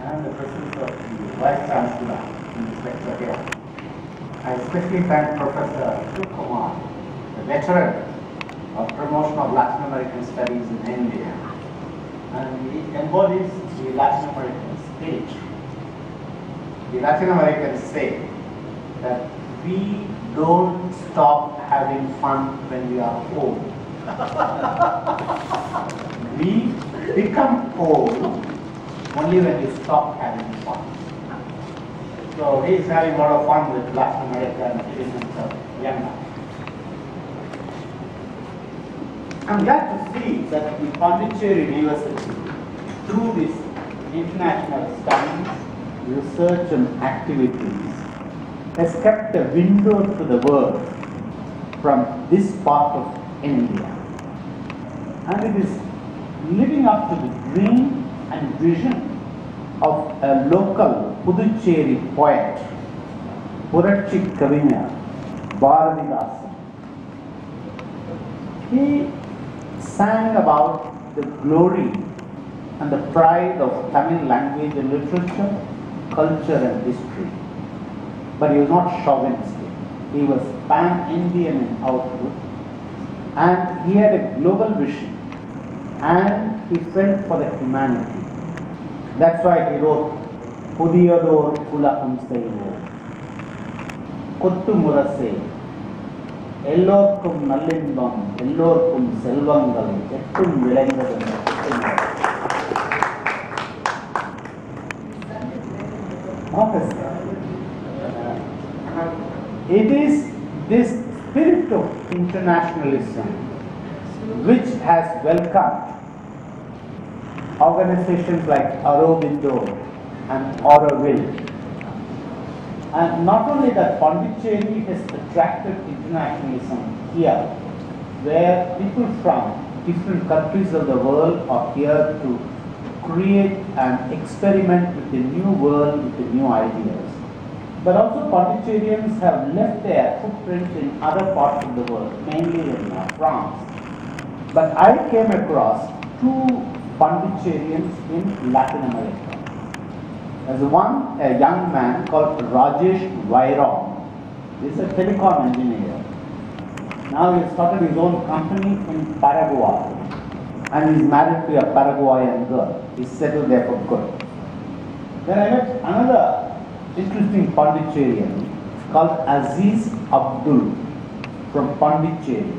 and the presence of the Vice Chancellor in this lecture here. I especially thank Professor Kumar, the veteran of promotion of Latin American studies in India, and he embodies the Latin American spirit. The Latin Americans say that we don't stop having fun when we are old. We become old only when we stop having fun. So he is having a lot of fun with Latin America and citizens of Vienna. I'm glad to see that the Pondicherry University, through this international studies, research and activities, has kept a window to the world from this part of India. And it is living up to the dream and vision of a local Pondicherry poet, Puratchi Kavinya Bharatidasan. He sang about the glory and the pride of Tamil language and literature, culture and history. But he was not chauvinistic. He was pan-Indian in outlook, and he had a global vision, and he felt for the humanity. That's why he wrote Pudiyador Ulakam Seivo Kottu Murase Ellorkum Nallimbam Ellorkum Selvangal Ettum Vilangadam. It is this spirit of internationalism which has welcomed organizations like Aurobindo and Auroville. And not only that, Pondicherry has attracted internationalism here, where people from different countries of the world are here to create and experiment with the new world, with the new ideas. But also Pondicherrians have left their footprint in other parts of the world, mainly in France. But I came across two Pondicherrians in Latin America. There's one, a young man called Rajesh Vairam. He's a telecom engineer. Now he started his own company in Paraguay, and he's married to a Paraguayan girl. He's settled there for good. Then I met another interesting Pondicherrian called Aziz Abdul from Pondicherry.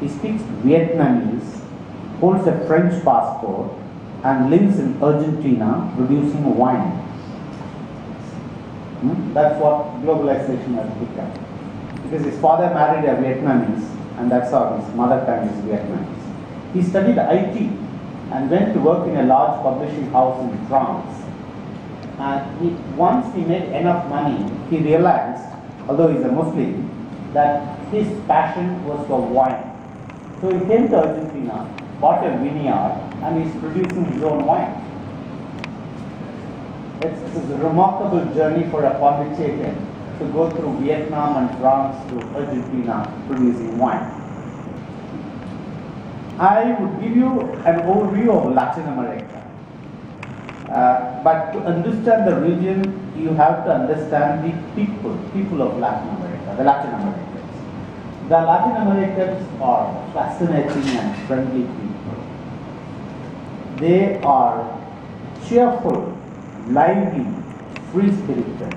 He speaks Vietnamese, holds a French passport, and lives in Argentina producing wine. That's what globalization has become. Because his father married a Vietnamese, and that's how his mother tongue is Vietnamese. He studied IT and went to work in a large publishing house in France. And once he made enough money, he realized, although he's a Muslim, that his passion was for wine. So he came to Argentina, bought a vineyard, and he's producing his own wine. It's a remarkable journey for a Pondicherrian to go through Vietnam and France to Argentina producing wine. I would give you an overview of Latin America. But to understand the region, you have to understand the people of Latin America, the Latin Americans. The Latin Americans are fascinating and friendly people. They are cheerful, lively, free-spirited.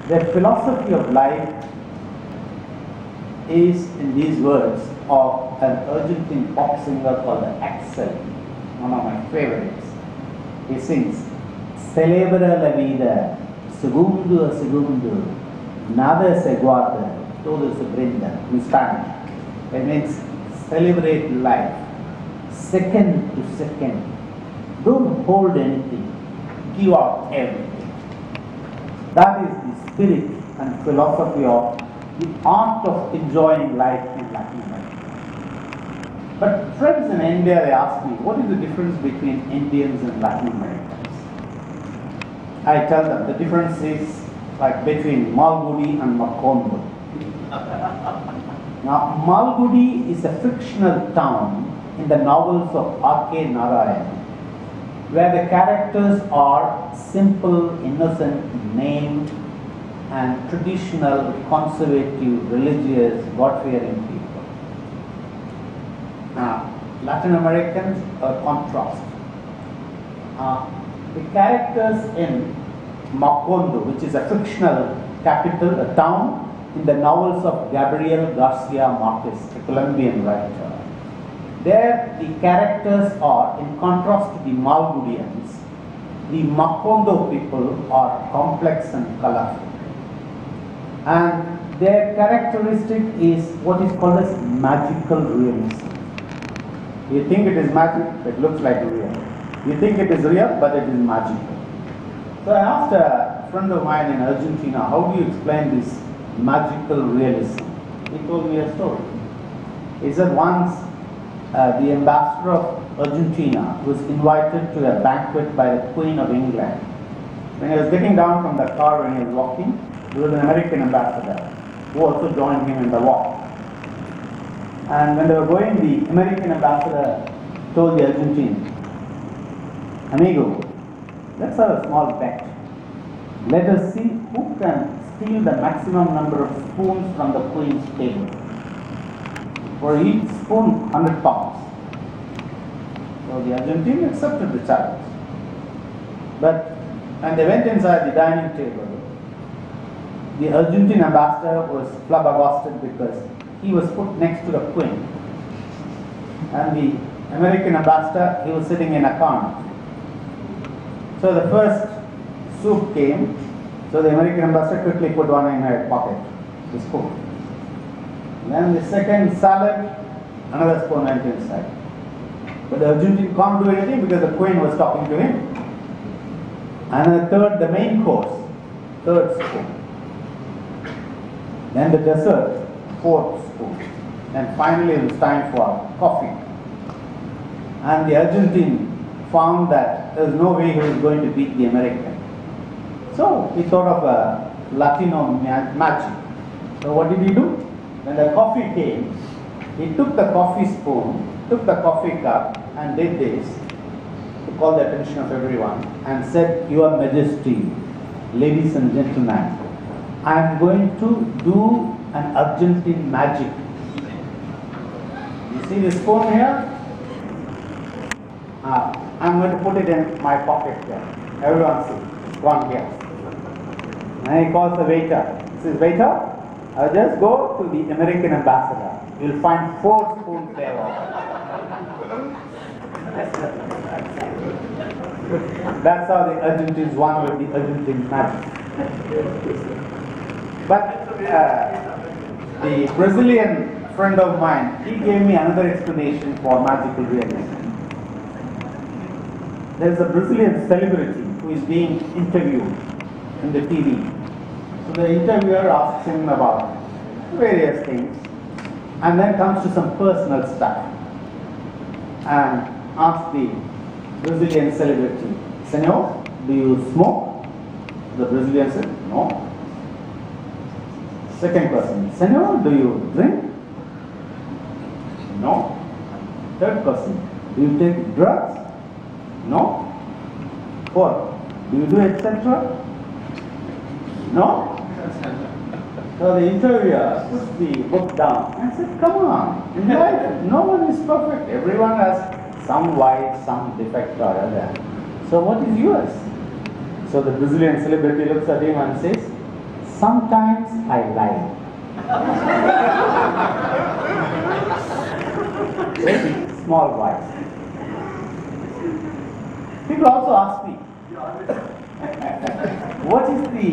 Their philosophy of life is, in these words, of an Argentine pop singer called Axel, one of my favorites. He sings, "Celebra la vida, segundo a segundo, nada se guarda, todo se brinda," in Spanish. It means celebrate life, second to second. Don't hold anything, give out everything. That is the spirit and philosophy of the art of enjoying life in Latin America. But friends in India, they ask me, what is the difference between Indians and Latin Americans? I tell them the difference is like between Malgudi and Macondo. Now, Malgudi is a fictional town in the novels of R.K. Narayan. where the characters are simple, innocent, named, and traditional, conservative, religious, God-fearing people. Latin Americans are contrast. The characters in Macondo, which is a fictional capital, a town, in the novels of Gabriel Garcia Marquez, a Colombian writer. There, the characters are, in contrast to the Malgudians, the Macondo people are complex and colorful. And their characteristic is what is called as magical realism. You think it is magic, it looks like real. You think it is real, but it is magical. So I asked a friend of mine in Argentina, how do you explain this magical realism? He told me a story. He said once the ambassador of Argentina was invited to a banquet by the Queen of England. When he was getting down from the car, when he was walking, there was an American ambassador who also joined him in the walk. And when they were going, the American ambassador told the Argentine, "Amigo, let's have a small bet. Let us see who can steal the maximum number of spoons from the Queen's table. For each spoon, 100 pounds. So the Argentine accepted the challenge. But when they went inside the dining table, the Argentine ambassador was flabbergasted because he was put next to the Queen. And the American ambassador, he was sitting in a corner. So the first soup came, so the American ambassador quickly put one in her pocket, the spoon. Then the second salad, another spoon went inside. But the Argentine can't do anything because the Queen was talking to him. And the third, the main course, third spoon. Then the dessert, fourth spoon. And finally it was time for coffee. And the Argentine found that there was no way he was going to beat the American. So he thought of a Latino magic. So what did he do? When the coffee came, he took the coffee spoon, took the coffee cup and did this to call the attention of everyone and said, "Your Majesty, ladies and gentlemen, I am going to do an Argentine magic. You see this spoon here? I'm going to put it in my pocket here. Everyone see, it's gone here." And he calls the waiter. He says, "Waiter, I'll just go to the American ambassador. You'll find 4 spoons there." That's how the Argentines won with the Argentine magic. But the Brazilian friend of mine, he gave me another explanation for magical realism. There's a Brazilian celebrity who is being interviewed in the TV. So the interviewer asks him about various things and then comes to some personal stuff and asks the Brazilian celebrity, "Senor, do you smoke?" The Brazilian said, "No." Second person, "Senor, do you drink?" "No." Third person, "Do you take drugs?" "No." Fourth, "Do you do etc.?" "No." So the interviewer put the book down and said, "Come on, in life no one is perfect. Everyone has some vice, some defect or other. So what is yours?" So the Brazilian celebrity looks at him and says, "Sometimes I lie." Very small vice. People also ask me, what is the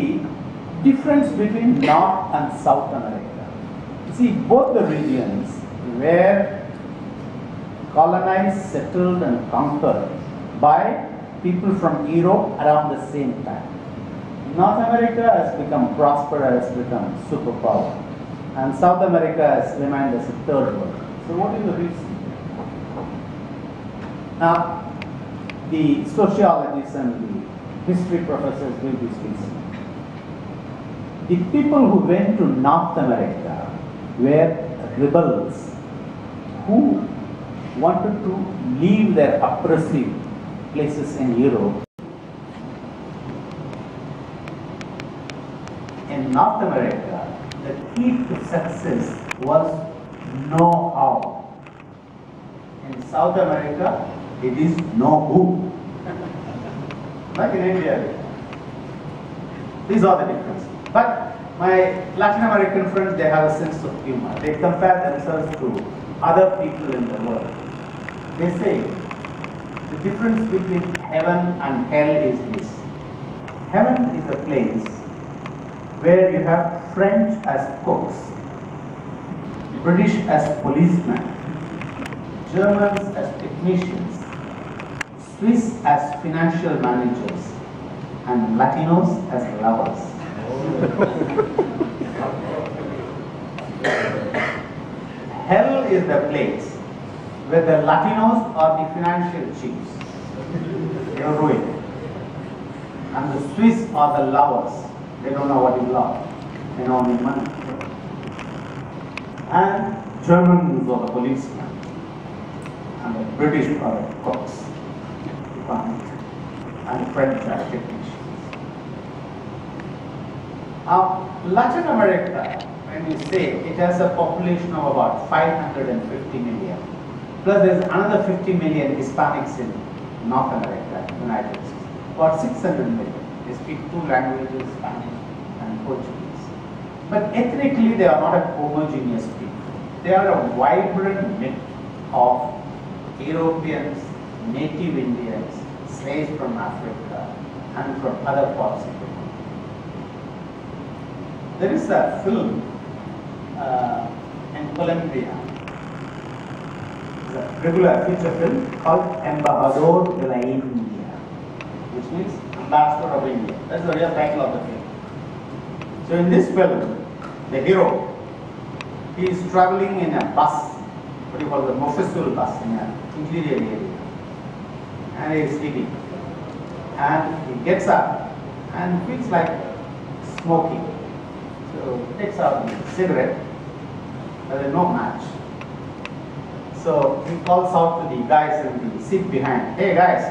difference between North and South America? You see, both the regions were colonized, settled and conquered by people from Europe around the same time. North America has become prosperous, become superpower, and South America has remained as a third world. So what is the reason? Now, the sociologists and the history professors give this reason. The people who went to North America were rebels who wanted to leave their oppressive places in Europe. In North America, the key to success was know-how. In South America, it is know-who. Like in India. These are the differences. But my Latin American friends, they have a sense of humor. They compare themselves to other people in the world. They say the difference between heaven and hell is this. Heaven is a place where you have French as cooks, British as policemen, Germans as technicians, Swiss as financial managers, and Latinos as lovers. Hell is the place where the Latinos are the financial chiefs. They are ruined. And the Swiss are the lovers. They don't know what is love. They know only money. And Germans are the policemen. And the British are the cooks. And the French are technicians. Latin America, when you say it has a population of about 550 million, plus there's another 50 million Hispanics in North America, United States, about 600 million. They speak two languages, Spanish and Portuguese. But ethnically, they are not a homogeneous people. They are a vibrant mix of Europeans, native Indians, slaves from Africa, and from other parts of the world. There is a film in Colombia, it's a regular feature film called Embajador de la India, which means Ambassador of India. That's the real title of the film. So in this film, the hero, he is traveling in a bus, what you call the Mofussil bus, in an interior area, and he is sleeping. And he gets up and feels like smoking. So he takes out a cigarette, but there is no match. So he calls out to the guys in the seat behind, "Hey guys,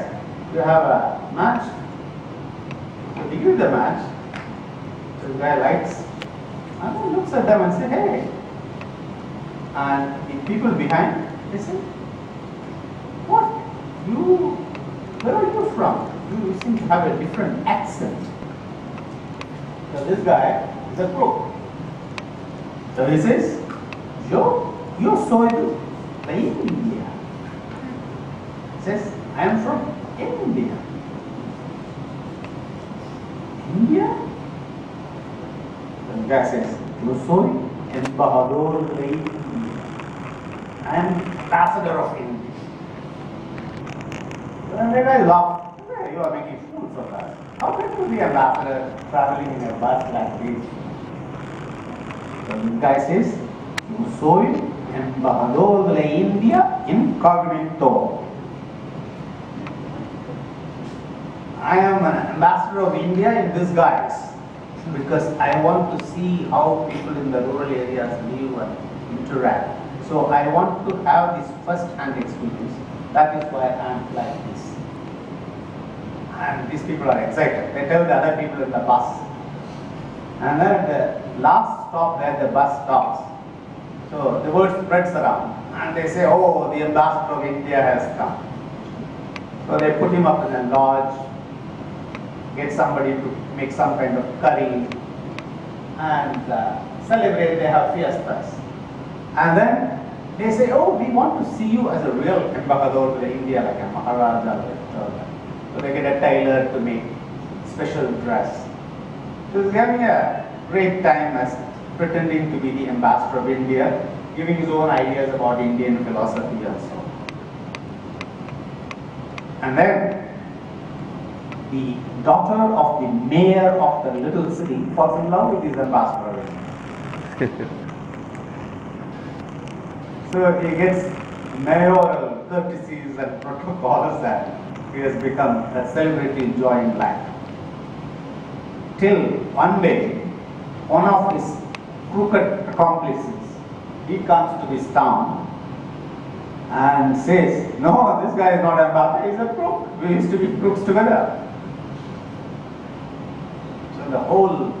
do you have a match?" So they give the match. So the guy lights and he looks at them and says, "Hey." And the people behind, they say, "What? Where are you from? You seem to have a different accent." So this guy is a crook. So he says, yo soy de India. He says, "I am from India." India? The guy says, "Yo soy embajador de India. I am ambassador of India." And the guy laughed. "Hey, you are making fools of us. How can you be ambassador traveling in a bus like this?" So the guy says, "Yo soy embajador de la India incognito. I am an ambassador of India in disguise because I want to see how people in the rural areas live and interact. So I want to have this first-hand experience. That is why I am like this." And these people are excited. They tell the other people in the bus. And then at the last stop where the bus stops, so the word spreads around. And they say, "Oh, the ambassador of India has come." So they put him up in a lodge, get somebody to make some kind of curry, and celebrate. They have fiestas. And then they say, "Oh, we want to see you as a real embajador to India, like a Maharaja." So they get a tailor to make special dress. So he's having a great time as pretending to be the ambassador of India, giving his own ideas about Indian philosophy and so on. And then the daughter of the mayor of the little city falls in love with his ambassador of India. So he gets mayoral courtesies and protocols, and he has become a celebrity enjoying life. Till one day, one of his crooked accomplices, he comes to this town and says, no, this guy is not Mbappe, he's a crook. We used to be crooks together. So the whole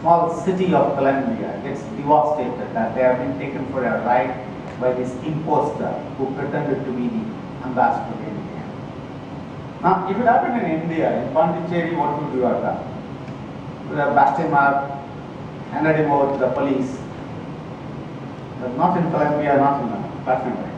small city of Colombia gets devastated that they have been taken for a ride by this imposter who pretended to be the ambassador in India. Now, if it happened in India, in Pondicherry, what would you have done? You would have bashed him up, handed him over to the police. But not in Colombia, not in Latin America.